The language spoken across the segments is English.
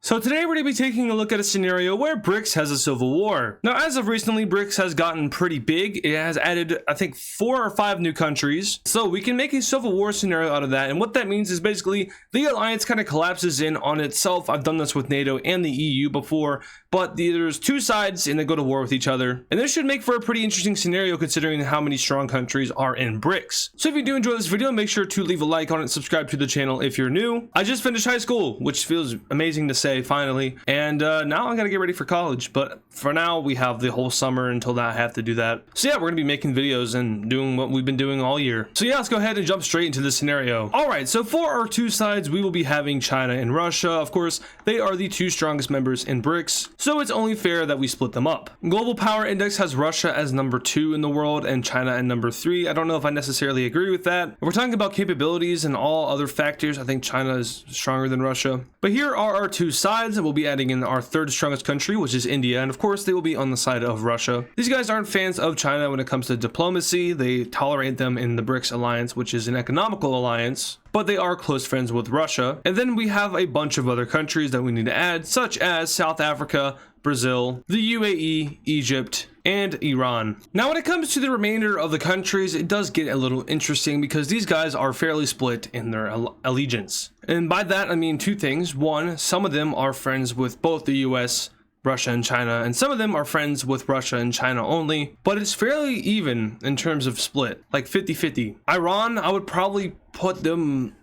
So today we're going to be taking a look at a scenario where BRICS has a civil war. Now, as of recently, BRICS has gotten pretty big. It has added, I think, 4 or 5 new countries. So we can make a civil war scenario out of that. And what that means is basically the alliance kind of collapses in on itself. I've done this with NATO and the EU before, but there's 2 sides and they go to war with each other. And this should make for a pretty interesting scenario considering how many strong countries are in BRICS. So if you do enjoy this video, make sure to leave a like on it, subscribe to the channel if you're new. I just finished high school, which feels amazing to say finally, and now I gotta get ready for college, but for now we have the whole summer until I have to do that. So yeah, we're gonna be making videos and doing what we've been doing all year. So yeah, let's go ahead and jump straight into the scenario. All right, so for our 2 sides, we will be having China and Russia. Of course, they are the 2 strongest members in BRICS, so it's only fair that we split them up. Global Power Index has Russia as number 2 in the world and China at number 3. I don't know if I necessarily agree with that. If we're talking about capabilities and all other factors, I think China is stronger than Russia. But here are our 2 sides. We'll be adding in our 3rd strongest country, which is India, and of course they will be on the side of Russia. These guys aren't fans of China when it comes to diplomacy. They tolerate them in the BRICS alliance, which is an economical alliance, but they are close friends with Russia. And then we have a bunch of other countries that we need to add, such as South Africa, Brazil, the UAE, Egypt, and Iran. Now, when it comes to the remainder of the countries, it does get a little interesting because these guys are fairly split in their allegiance. And by that, I mean 2 things. One, some of them are friends with both the US, Russia, and China, and some of them are friends with Russia and China only, but it's fairly even in terms of split, like 50-50. Iran, I would probably put them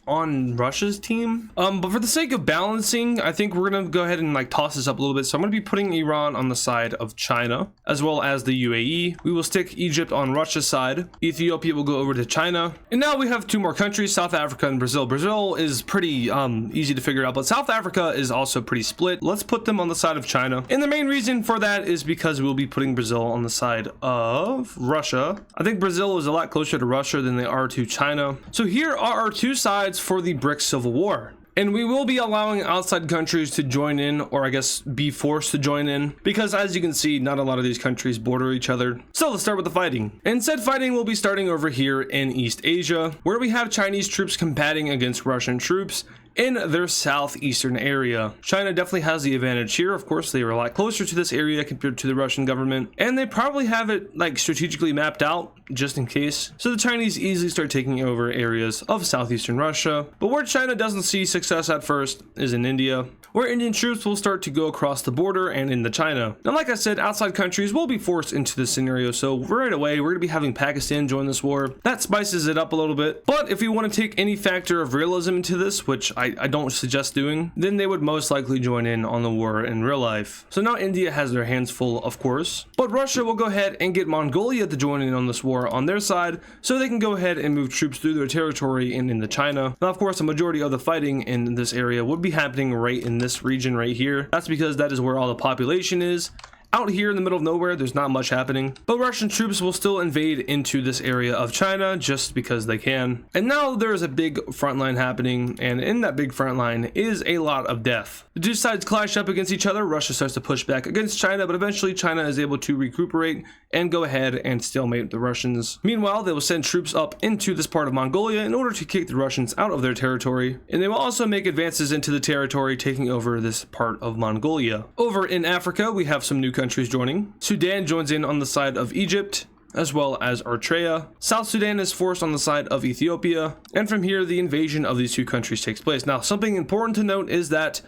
on Russia's team, but for the sake of balancing, I think we're gonna go ahead and like toss this up a little bit. So I'm gonna be putting Iran on the side of China as well as the UAE. We will stick Egypt on Russia's side. Ethiopia will go over to China, and now we have 2 more countries, South Africa and Brazil. Brazil is pretty easy to figure out, but South Africa is also pretty split. Let's put them on the side of China, and the main reason for that is because we'll be putting Brazil on the side of Russia. I think Brazil is a lot closer to Russia than they are to China. So here are our 2 sides for the BRICS civil war. And we will be allowing outside countries to join in, or I guess be forced to join in, because as you can see, not a lot of these countries border each other. So let's start with the fighting. And said fighting will be starting over here in East Asia, where we have Chinese troops combating against Russian troops in their southeastern area. China definitely has the advantage here. Of course, they are a lot closer to this area compared to the Russian government, and they probably have it like strategically mapped out just in case. So the Chinese easily start taking over areas of southeastern Russia. But where China doesn't see success at first is in India, where Indian troops will start to go across the border and into China. Now, like I said, outside countries will be forced into this scenario, so right away we're gonna be having Pakistan join this war. That spices it up a little bit, but if we want to take any factor of realism into this, which I don't suggest doing, then they would most likely join in on the war in real life. So now India has their hands full, of course, but Russia will go ahead and get Mongolia to join in on this war on their side, so they can go ahead and move troops through their territory and into China. Now, of course, the majority of the fighting in this area would be happening right in this region right here. That's because that is where all the population is. Out here in the middle of nowhere, there's not much happening, but Russian troops will still invade into this area of China just because they can. And now there's a big front line happening, and in that big front line is a lot of death. The 2 sides clash up against each other. Russia starts to push back against China, but eventually China is able to recuperate and go ahead and stalemate the Russians. Meanwhile, they will send troops up into this part of Mongolia in order to kick the Russians out of their territory, and they will also make advances into the territory, taking over this part of Mongolia. Over in Africa, we have some new countries joining. Sudan joins in on the side of Egypt, as well as Eritrea. South Sudan is forced on the side of Ethiopia, and from here the invasion of these 2 countries takes place. Now, something important to note is that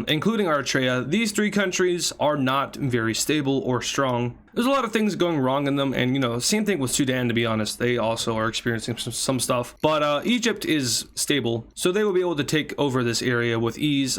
including Eritrea, these 3 countries are not very stable or strong. There's a lot of things going wrong in them, and you know, same thing with Sudan, to be honest. They also are experiencing some stuff, but Egypt is stable, so they will be able to take over this area with ease.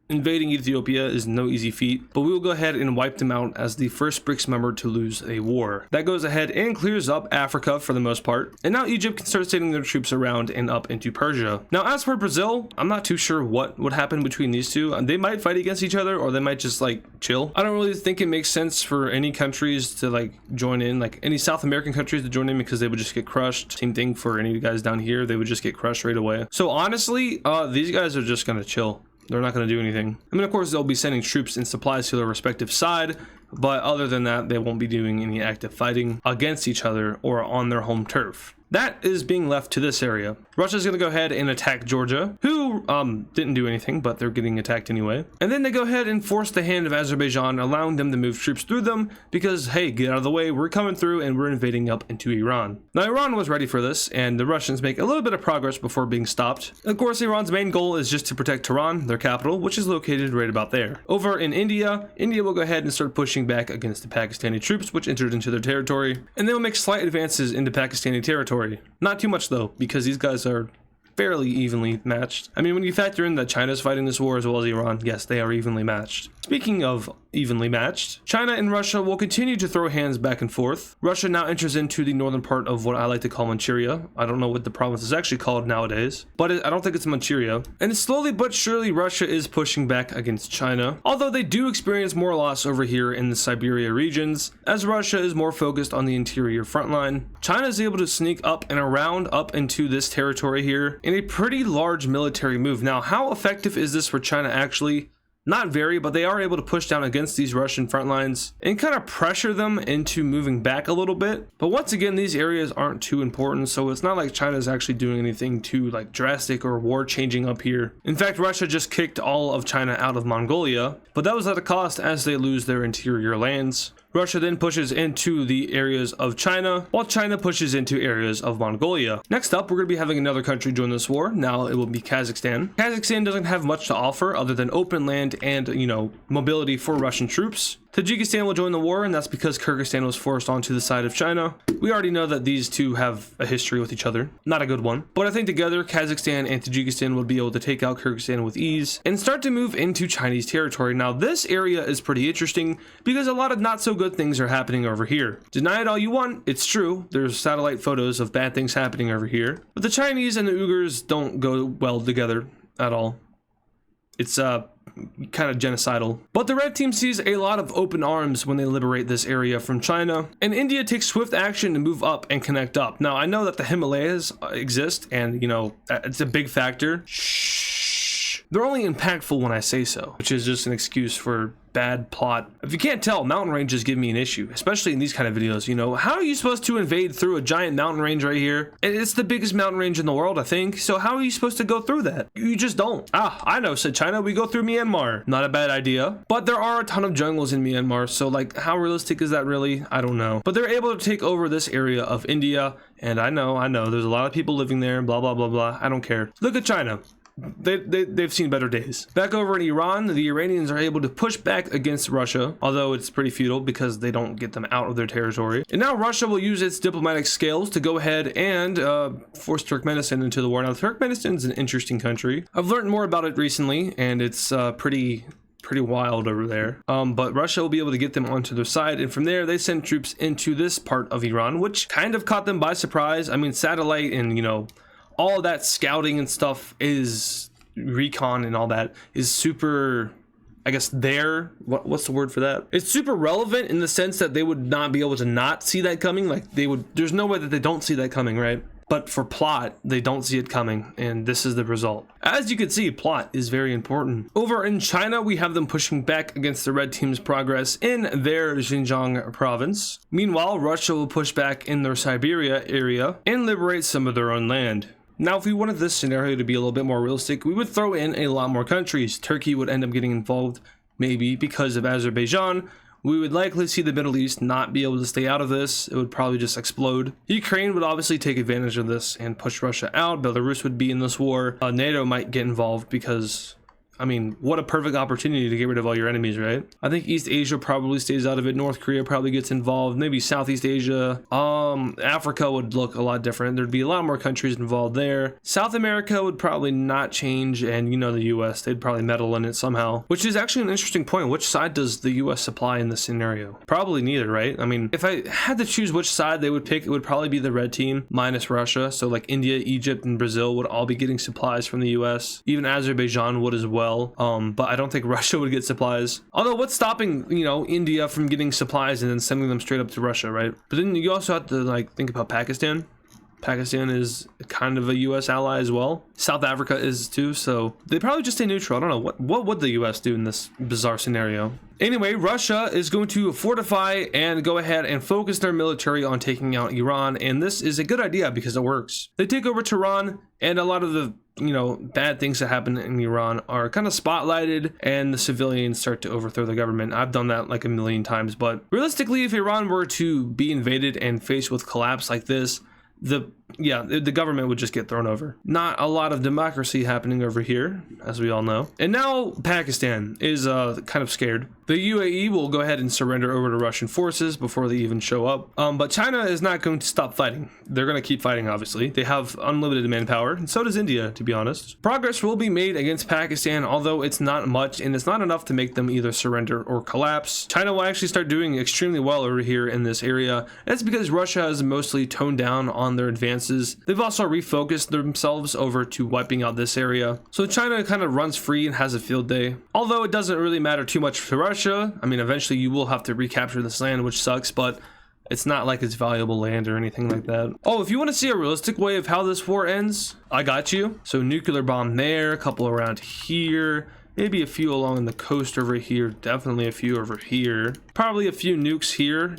Invading Ethiopia is no easy feat, but we will go ahead and wipe them out as the first BRICS member to lose a war. That goes ahead and clears up Africa for the most part, and now Egypt can start sending their troops around and up into Persia. Now, as for Brazil, I'm not too sure what would happen between these 2. They might fight against each other, or they might just like chill. I don't really think it makes sense for any countries to like join in, like any South American countries to join in, because they would just get crushed. Same thing for any guys down here, they would just get crushed right away. So honestly, these guys are just gonna chill. They're not going to do anything. I mean, of course, they'll be sending troops and supplies to their respective side, but other than that, they won't be doing any active fighting against each other or on their home turf. That is being left to this area. Russia's going to go ahead and attack Georgia, who still didn't do anything, but they're getting attacked anyway. And then they go ahead and force the hand of Azerbaijan, allowing them to move troops through them because, hey, get out of the way, we're coming through and we're invading up into Iran. Now, Iran was ready for this, and the Russians make a little bit of progress before being stopped. Of course, Iran's main goal is just to protect Tehran, their capital, which is located right about there. Over in India will go ahead and start pushing back against the Pakistani troops, which entered into their territory, and they'll make slight advances into Pakistani territory. Not too much though, because these guys are fairly evenly matched. I mean, when you factor in that China's fighting this war as well as Iran, yes, they are evenly matched. Speaking of evenly matched, China and Russia will continue to throw hands back and forth. Russia now enters into the northern part of what I like to call Manchuria. I don't know what the province is actually called nowadays, but I don't think it's Manchuria. And slowly but surely, Russia is pushing back against China, although they do experience more loss over here in the Siberia regions, as Russia is more focused on the interior front line. China is able to sneak up and around up into this territory here in a pretty large military move. Now, how effective is this for China actually? Not very, but they are able to push down against these Russian front lines and kind of pressure them into moving back a little bit. But once again, these areas aren't too important, so it's not like China's actually doing anything too like drastic or war changing up here. In fact, Russia just kicked all of China out of Mongolia, but that was at a cost as they lose their interior lands. Russia then pushes into the areas of China, while China pushes into areas of Mongolia. Next up, we're going to be having another country join this war. Now it will be Kazakhstan. Kazakhstan doesn't have much to offer other than open land and, mobility for Russian troops. Tajikistan will join the war, and that's because Kyrgyzstan was forced onto the side of China. We already know that these two have a history with each other. Not a good one. But I think together, Kazakhstan and Tajikistan will be able to take out Kyrgyzstan with ease and start to move into Chinese territory. Now, this area is pretty interesting because a lot of not so good things are happening over here. Deny it all you want, it's true. There's satellite photos of bad things happening over here. But the Chinese and the Uyghurs don't go well together at all. It's kind of genocidal. But the red team sees a lot of open arms when they liberate this area from China, and India takes swift action to move up and connect up. Now, I know that the Himalayas exist, and it's a big factor. Shh. They're only impactful when I say so, which is just an excuse for bad plot. If you can't tell, mountain ranges give me an issue, especially in these kind of videos. How are you supposed to invade through a giant mountain range right here? And it's the biggest mountain range in the world, I think. So how are you supposed to go through that? You just don't. I know, said China, we go through Myanmar. Not a bad idea. But there are a ton of jungles in Myanmar, so how realistic is that really? I don't know. But they're able to take over this area of India, and I know, there's a lot of people living there, blah, blah, blah, blah. I don't care. Look at China. They've seen better days. Back over in Iran, the Iranians are able to push back against Russia, although it's pretty futile because they don't get them out of their territory. And now Russia will use its diplomatic scales to go ahead and force Turkmenistan into the war. Now, Turkmenistan is an interesting country. I've learned more about it recently, and it's pretty wild over there. But Russia will be able to get them onto their side, and from there they send troops into this part of Iran, which kind of caught them by surprise. I mean, satellite and all of that scouting and stuff is recon and all that is super, I guess what's the word for that? It's super relevant in the sense that they would not be able to not see that coming. Like there's no way that they don't see that coming, right? But for plot, they don't see it coming, and this is the result. As you can see, plot is very important. Over in China, we have them pushing back against the red team's progress in their Xinjiang province. Meanwhile, Russia will push back in their Siberia area and liberate some of their own land. Now, if we wanted this scenario to be a little bit more realistic, we would throw in a lot more countries. Turkey would end up getting involved, maybe because of Azerbaijan. We would likely see the Middle East not be able to stay out of this. It would probably just explode. Ukraine would obviously take advantage of this and push Russia out. Belarus would be in this war. NATO might get involved because, what a perfect opportunity to get rid of all your enemies, right? I think East Asia probably stays out of it. North Korea probably gets involved. Maybe Southeast Asia. Africa would look a lot different. There'd be a lot more countries involved there. South America would probably not change, and the US, they'd probably meddle in it somehow. Which is actually an interesting point. Which side does the US supply in this scenario? Probably neither, right? If I had to choose which side they would pick, it would probably be the red team minus Russia. So like India, Egypt, and Brazil would all be getting supplies from the US. Even Azerbaijan would as well. But I don't think Russia would get supplies. Although what's stopping, India from getting supplies and then sending them straight up to Russia, right? But then you also have to think about Pakistan. Pakistan is kind of a US ally as well. South Africa is too, so they probably just stay neutral. I don't know. What would the US do in this bizarre scenario? Anyway, Russia is going to fortify and go ahead and focus their military on taking out Iran, and this is a good idea because it works. They take over Tehran, and a lot of the bad things that happen in Iran are kind of spotlighted, and the civilians start to overthrow the government. I've done that like a million times, but realistically, if Iran were to be invaded and faced with collapse like this, the government would just get thrown over. Not a lot of democracy happening over here, as we all know. And now Pakistan is kind of scared. The UAE will go ahead and surrender over to Russian forces before they even show up. But China is not going to stop fighting. They're going to keep fighting, obviously. They have unlimited manpower, and so does India, to be honest. Progress will be made against Pakistan, although it's not much, and it's not enough to make them either surrender or collapse. China will actually start doing extremely well over here in this area. That's because Russia has mostly toned down on their advances. They've also refocused themselves over to wiping out this area. So China kind of runs free and has a field day. Although it doesn't really matter too much to Russia. I mean, eventually you will have to recapture this land, which sucks, but it's not like it's valuable land or anything like that. Oh, if you want to see a realistic way of how this war ends, I got you. So nuclear bomb there, a couple around here, maybe a few along the coast over here, definitely a few over here, probably a few nukes here.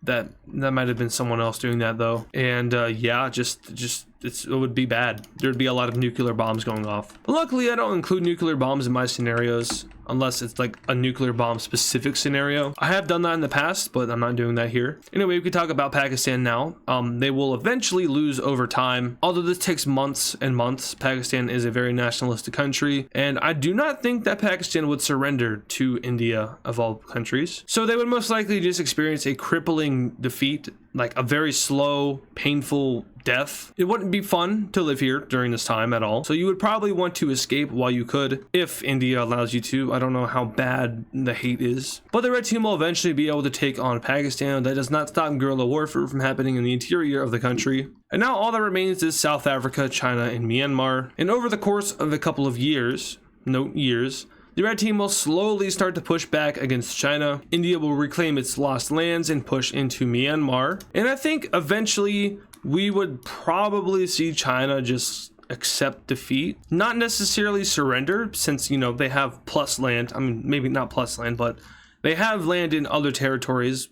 That might have been someone else doing that though. And yeah, it would be bad. There'd be a lot of nuclear bombs going off. But luckily, I don't include nuclear bombs in my scenarios unless it's like a nuclear bomb specific scenario. I have done that in the past, but I'm not doing that here. Anyway, we could talk about Pakistan now. They will eventually lose over time. Although this takes months and months, Pakistan is a very nationalistic country, and I do not think that Pakistan would surrender to India of all countries. So they would most likely just experience a crippling defeat, like a very slow, painful death. It wouldn't be fun to live here during this time at all. So you would probably want to escape while you could, if India allows you to. I don't know how bad the hate is. But the red team will eventually be able to take on Pakistan. That does not stop guerrilla warfare from happening in the interior of the country. And now all that remains is South Africa, China, and Myanmar. And over the course of a couple of years, note years, the red team will slowly start to push back against China. India will reclaim its lost lands and push into Myanmar. And I think eventually we would probably see China just accept defeat, not necessarily surrender, since they have plus land. I mean, maybe not plus land, but they have land in other territories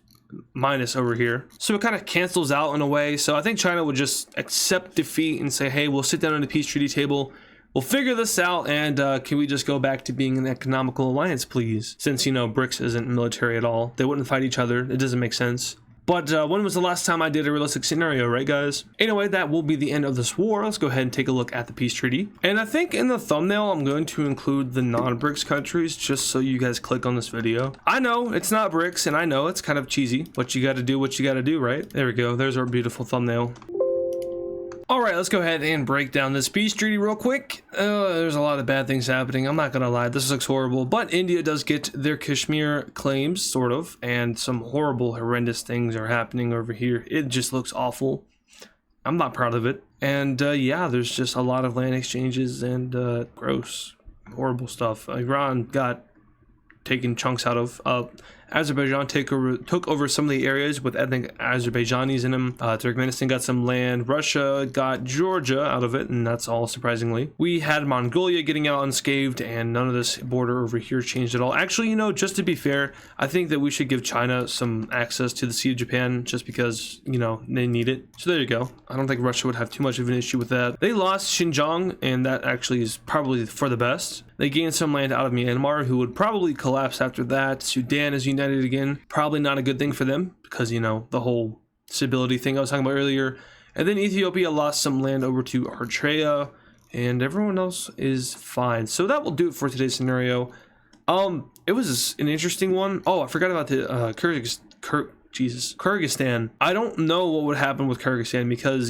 minus over here, so it kind of cancels out in a way. So I think China would just accept defeat and say, hey, we'll sit down on the peace treaty table, we'll figure this out, and can we just go back to being an economical alliance, please? Since BRICS isn't military at all, they wouldn't fight each other. It doesn't make sense. But when was the last time I did a realistic scenario, right guys? Anyway, that will be the end of this war. Let's go ahead and take a look at the peace treaty. And I think in the thumbnail, I'm going to include the non-BRICS countries just so you guys click on this video. I know it's not BRICS, and I know it's kind of cheesy, but you got to do what you got to do, right? There we go. There's our beautiful thumbnail. Alright, let's go ahead and break down this peace treaty real quick. There's a lot of bad things happening. I'm not gonna lie, this looks horrible. But India does get their Kashmir claims, sort of. And some horrible, horrendous things are happening over here. It just looks awful. I'm not proud of it. And yeah, there's just a lot of land exchanges and gross, horrible stuff. Iran got taken chunks out of. Azerbaijan took over some of the areas with ethnic Azerbaijanis in them. Turkmenistan got some land. Russia got Georgia out of it, and that's all surprisingly. We had Mongolia getting out unscathed, and none of this border over here changed at all. Actually, just to be fair, I think that we should give China some access to the Sea of Japan just because, they need it. So there you go. I don't think Russia would have too much of an issue with that. They lost Xinjiang, and that actually is probably for the best. They gained some land out of Myanmar, who would probably collapse after that. Sudan is united again. Probably not a good thing for them because, the whole stability thing I was talking about earlier. And then Ethiopia lost some land over to Eritrea, and everyone else is fine. So that will do it for today's scenario. It was an interesting one. Oh, I forgot about the Kyrgyzstan. I don't know what would happen with Kyrgyzstan because,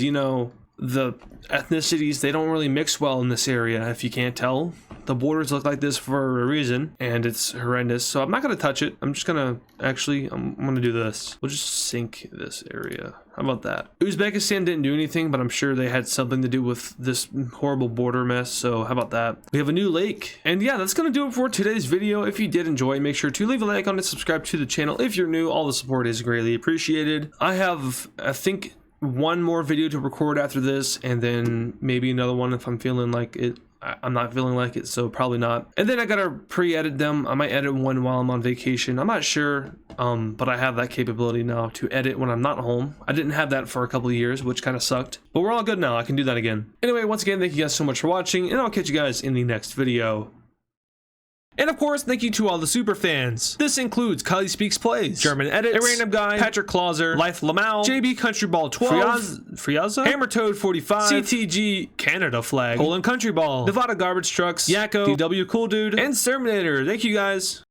the ethnicities, they don't really mix well in this area, if you can't tell. The borders look like this for a reason, and it's horrendous. So I'm not going to touch it. I'm just going to, I'm going to do this. We'll just sink this area. How about that? Uzbekistan didn't do anything, but I'm sure they had something to do with this horrible border mess. So how about that? We have a new lake. And yeah, that's going to do it for today's video. If you did enjoy, make sure to leave a like on it, subscribe to the channel. If you're new, all the support is greatly appreciated. I have, I think, one more video to record after this, and then maybe another one if I'm feeling like it. I'm not feeling like it, so probably not. And then I gotta pre-edit them. I might edit one while I'm on vacation. I'm not sure, but I have that capability now to edit when I'm not home. I didn't have that for a couple of years, which kind of sucked. But we're all good now. I can do that again. Anyway, once again, thank you guys so much for watching, and I'll catch you guys in the next video. And of course, thank you to all the super fans. This includes Kylie Speaks Plays, German Edits, A Random Guy, Patrick Clauser, Life Lamau, JB Countryball 12, Friaza, Hammertoad 45, CTG Canada Flag, Poland Country Ball, Nevada Garbage Trucks, Yakko, DW Cool Dude, and Serminator. Thank you guys.